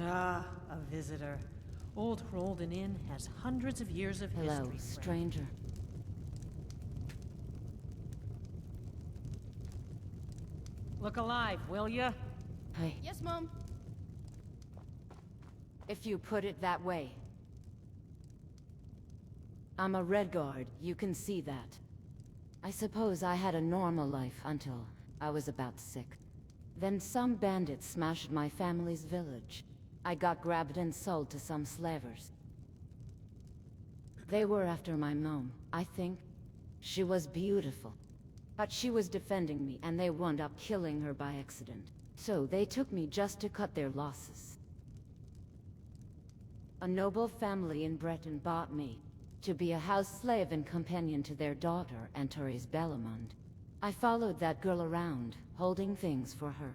Ah, a visitor. Old Hrolden Inn has hundreds of years of history. Hello, stranger. Look alive, will ya? Hey, Yes, Mom. if you put it that way. I'm a Redguard, you can see that. I suppose I had a normal life until I was about sick. Then some bandits smashed my family's village. I got grabbed and sold to some slavers. They were after my mom, I think. She was beautiful. But she was defending me and they wound up killing her by accident. So they took me just to cut their losses. A noble family in Breton bought me to be a house slave and companion to their daughter, Antares Bellamond. I followed that girl around, holding things for her.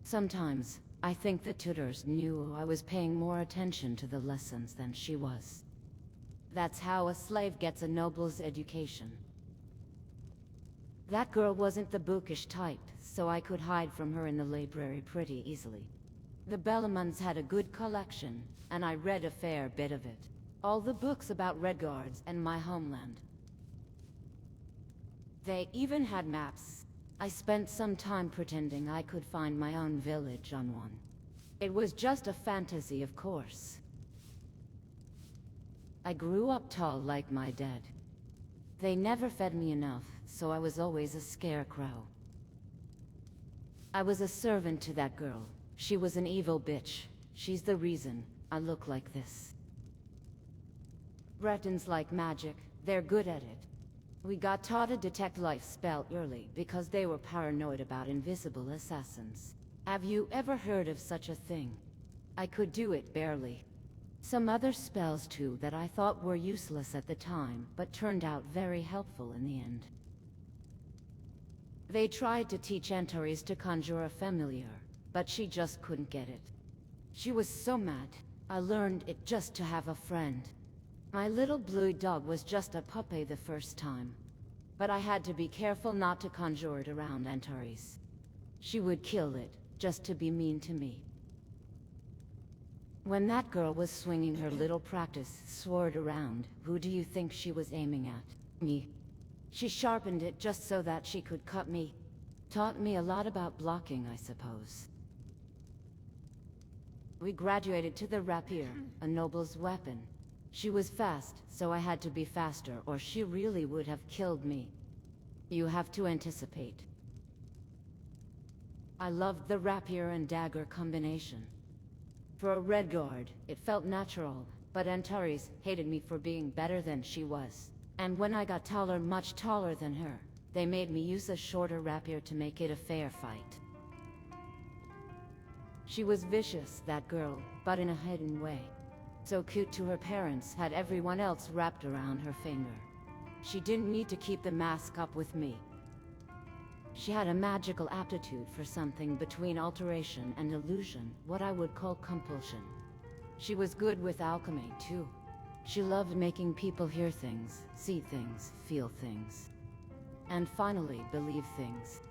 Sometimes, I think the tutors knew I was paying more attention to the lessons than she was. That's how a slave gets a noble's education. That girl wasn't the bookish type, so I could hide from her in the library pretty easily. The Bellamonds had a good collection, and I read a fair bit of it. All the books about Redguards and my homeland. They even had maps. I spent some time pretending I could find my own village on one. It was just a fantasy, of course. I grew up tall like my dad. They never fed me enough, so I was always a scarecrow. I was a servant to that girl. She was an evil bitch. She's the reason I look like this. Bretons like magic. They're good at it. We got taught to detect life spell early because they were paranoid about invisible assassins. Have you ever heard of such a thing? I could do it barely. Some other spells too that I thought were useless at the time, but turned out very helpful in the end. They tried to teach Antares to conjure a familiar, but she just couldn't get it. She was so mad. I learned it just to have a friend. My little blue dog was just a puppy the first time. But I had to be careful not to conjure it around Antares. She would kill it, just to be mean to me. When that girl was swinging her little practice sword around, who do you think she was aiming at? Me. She sharpened it just so that she could cut me. Taught me a lot about blocking, I suppose. We graduated to the rapier, a noble's weapon. She was fast, so I had to be faster, or she really would have killed me. You have to anticipate. I loved the rapier and dagger combination. For a Redguard, it felt natural, but Antares hated me for being better than she was. And when I got taller, much taller than her, they made me use a shorter rapier to make it a fair fight. She was vicious, that girl, but in a hidden way. So cute to her parents, had everyone else wrapped around her finger. She didn't need to keep the mask up with me. She had a magical aptitude for something between alteration and illusion, what I would call compulsion. She was good with alchemy, too. She loved making people hear things, see things, feel things. And finally, believe things.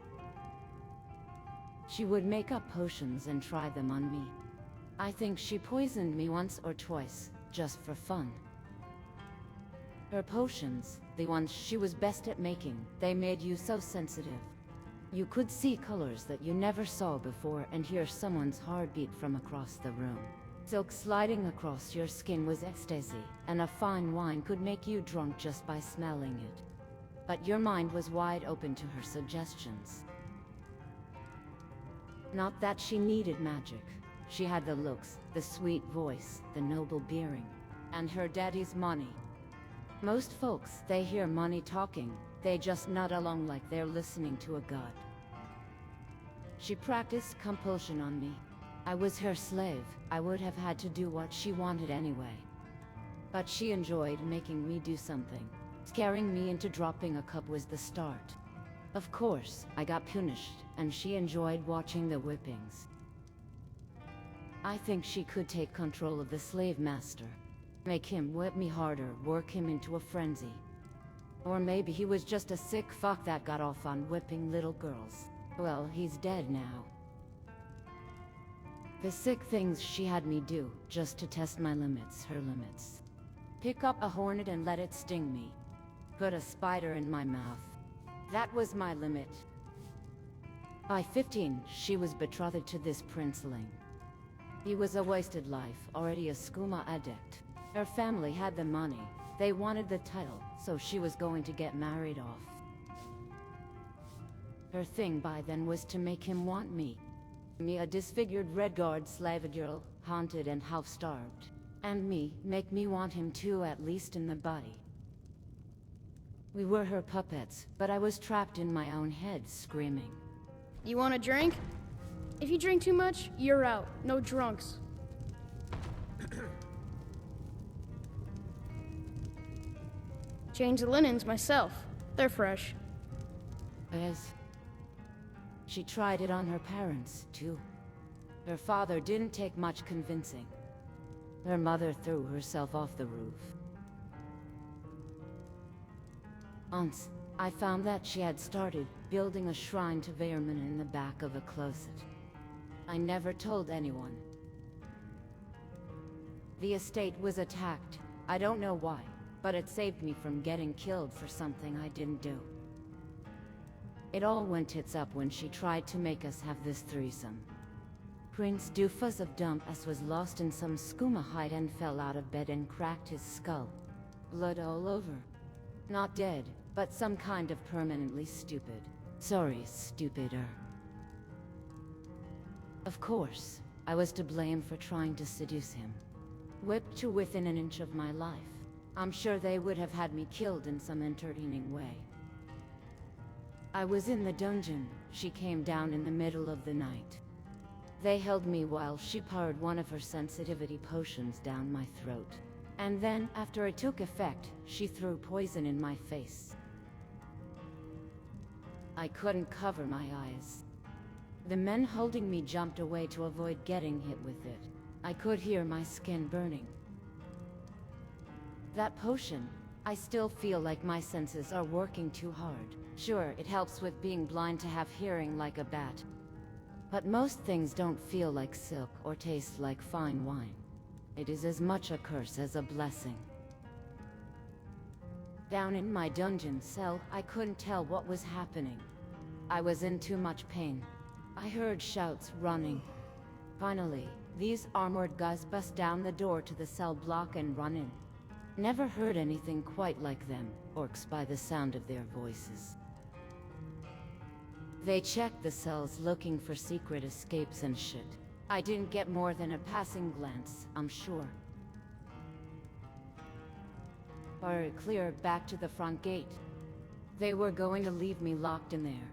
She would make up potions and try them on me. I think she poisoned me once or twice, just for fun. Her potions, the ones she was best at making, they made you so sensitive. You could see colors that you never saw before and hear someone's heartbeat from across the room. Silk sliding across your skin was ecstasy, and a fine wine could make you drunk just by smelling it. But your mind was wide open to her suggestions. Not that she needed magic. She had the looks, the sweet voice, the noble bearing, and her daddy's money. Most folks, they hear money talking, they just nod along like they're listening to a god. She practiced compulsion on me. I was her slave. I would have had to do what she wanted anyway. But she enjoyed making me do something. Scaring me into dropping a cup was the start. Of course, I got punished, and she enjoyed watching the whippings. I think she could take control of the slave master. Make him whip me harder, work him into a frenzy. Or maybe he was just a sick fuck that got off on whipping little girls. Well, he's dead now. The sick things she had me do, just to test my limits, her limits. Pick up a hornet and let it sting me. Put a spider in my mouth. That was my limit. By 15, she was betrothed to this princeling. He was a wasted life, already a skooma adept. Her family had the money. They wanted the title, so she was going to get married off. Her thing by then was to make him want me. Me, a disfigured Redguard slave girl, haunted and half-starved. And me, make me want him too, at least in the body. We were her puppets, but I was trapped in my own head, screaming. You want a drink? If you drink too much, you're out. No drunks. Change the linens myself. They're fresh. Yes. She tried it on her parents, too. Her father didn't take much convincing. Her mother threw herself off the roof. Once, I found that she had started building a shrine to Veerman in the back of a closet. I never told anyone. The estate was attacked. I don't know why, but it saved me from getting killed for something I didn't do. It all went tits up when she tried to make us have this threesome. Prince Doofus of Dumpus was lost in some skooma hide and fell out of bed and cracked his skull. Blood all over. Not dead, but some kind of permanently stupid. Sorry, stupider. Of course, I was to blame for trying to seduce him. Whipped to within an inch of my life. I'm sure they would have had me killed in some entertaining way. I was in the dungeon. She came down in the middle of the night. They held me while she poured one of her sensitivity potions down my throat. And then, after it took effect, she threw poison in my face. I couldn't cover my eyes. The men holding me jumped away to avoid getting hit with it. I could hear my skin burning. That potion, I still feel like my senses are working too hard. Sure, it helps with being blind to have hearing like a bat. But most things don't feel like silk or taste like fine wine. It is as much a curse as a blessing. Down in my dungeon cell, I couldn't tell what was happening. I was in too much pain. I heard shouts running. Finally, these armored guys bust down the door to the cell block and run in. Never heard anything quite like them, orcs by the sound of their voices. They checked the cells looking for secret escapes and shit. I didn't get more than a passing glance, I'm sure. Or clear back to the front gate. They were going to leave me locked in there.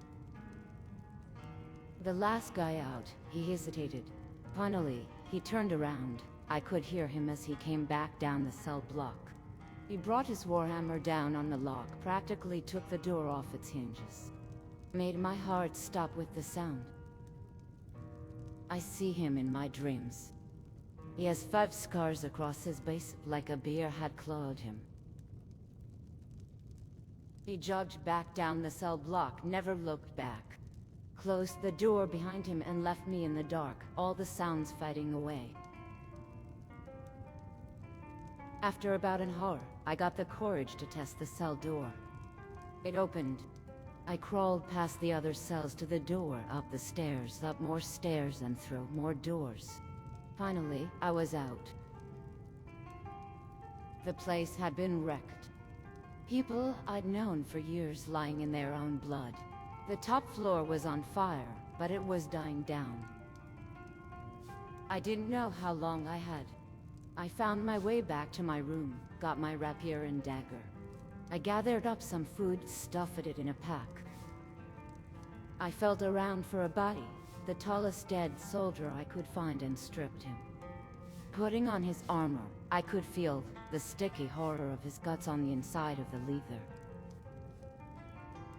The last guy out, he hesitated. Finally, he turned around. I could hear him as he came back down the cell block. He brought his warhammer down on the lock, practically took the door off its hinges. Made my heart stop with the sound. I see him in my dreams. He has 5 scars across his base, like a bear had clawed him. He jogged back down the cell block, never looked back. Closed the door behind him and left me in the dark, all the sounds fading away. After about an hour, I got the courage to test the cell door. It opened. I crawled past the other cells to the door, up the stairs, up more stairs, and through more doors. Finally, I was out. The place had been wrecked. People I'd known for years lying in their own blood. The top floor was on fire, but it was dying down. I didn't know how long I had. I found my way back to my room, got my rapier and dagger. I gathered up some food, stuffed it in a pack. I felt around for a body, the tallest dead soldier I could find, and stripped him. Putting on his armor, I could feel the sticky horror of his guts on the inside of the leather.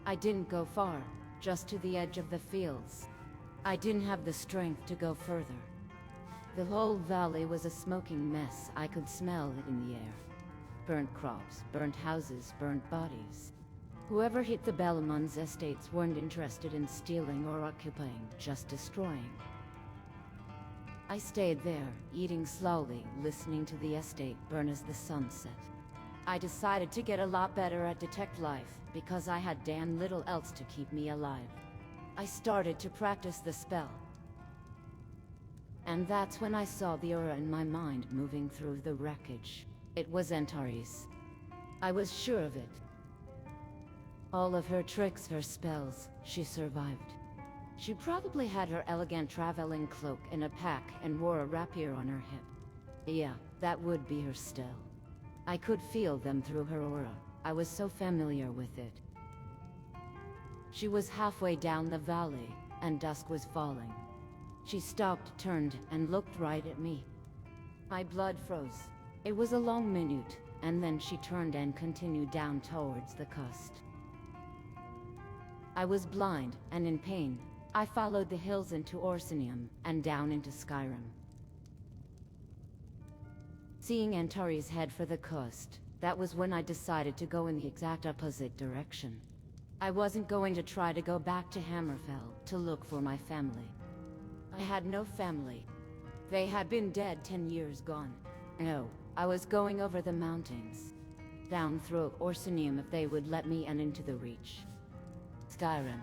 I didn't go far, just to the edge of the fields. I didn't have the strength to go further. The whole valley was a smoking mess. I could smell it in the air. Burnt crops, burnt houses, burnt bodies. Whoever hit the Bellamons estates weren't interested in stealing or occupying, just destroying. I stayed there, eating slowly, listening to the estate burn as the sun set. I decided to get a lot better at detect life, because I had damn little else to keep me alive. I started to practice the spell. And that's when I saw the aura in my mind moving through the wreckage. It was Antares. I was sure of it. All of her tricks, her spells, she survived. She probably had her elegant traveling cloak in a pack and wore a rapier on her hip. Yeah, that would be her style. I could feel them through her aura. I was so familiar with it. She was halfway down the valley, and dusk was falling. She stopped, turned, and looked right at me. My blood froze. It was a long minute, and then she turned and continued down towards the coast. I was blind and in pain. I followed the hills into Orsinium, and down into Skyrim. Seeing Antares head for the coast, that was when I decided to go in the exact opposite direction. I wasn't going to try to go back to Hammerfell to look for my family. I had no family. They had been dead 10 years gone. No, I was going over the mountains. Down through Orsinium if they would let me, and into the Reach. Skyrim.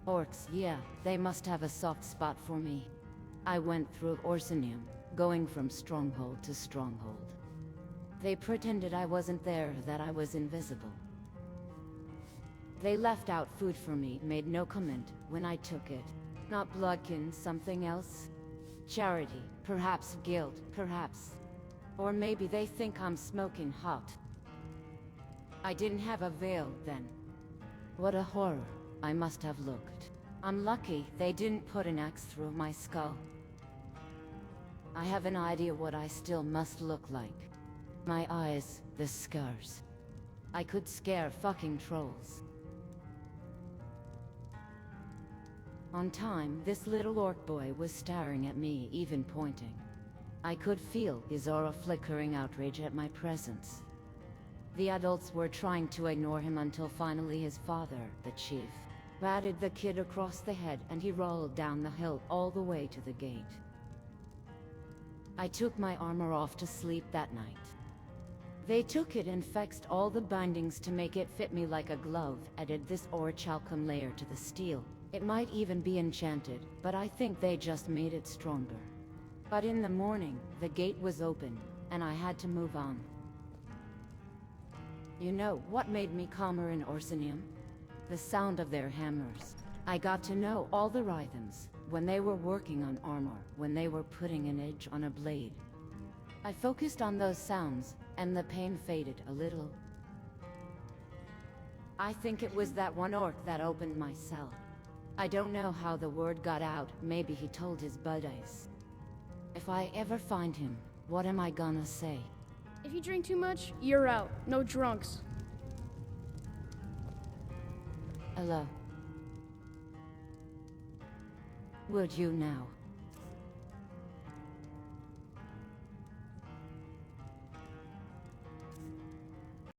Orcs, yeah, they must have a soft spot for me. I went through Orsinium, going from stronghold to stronghold. They pretended I wasn't there, that I was invisible. They left out food for me, made no comment when I took it. Not bloodkin, something else? Charity, perhaps guilt, perhaps. Or maybe they think I'm smoking hot. I didn't have a veil then. What a horror I must have looked. I'm lucky they didn't put an axe through my skull. I have an idea what I still must look like. My eyes, the scars. I could scare fucking trolls. On time, this little orc boy was staring at me, even pointing. I could feel his aura flickering outrage at my presence. The adults were trying to ignore him until finally his father, the chief, batted the kid across the head and he rolled down the hill all the way to the gate. I took my armor off to sleep that night. They took it and fixed all the bindings to make it fit me like a glove, added this orichalcum layer to the steel. It might even be enchanted, but I think they just made it stronger. But in the morning, the gate was open, and I had to move on. You know what made me calmer in Orsinium? The sound of their hammers. I got to know all the rhythms, when they were working on armor, when they were putting an edge on a blade. I focused on those sounds, and the pain faded a little. I think it was that one orc that opened my cell. I don't know how the word got out, maybe he told his buddies. If I ever find him, what am I gonna say? If you drink too much, you're out. No drunks. Hello. Would you now?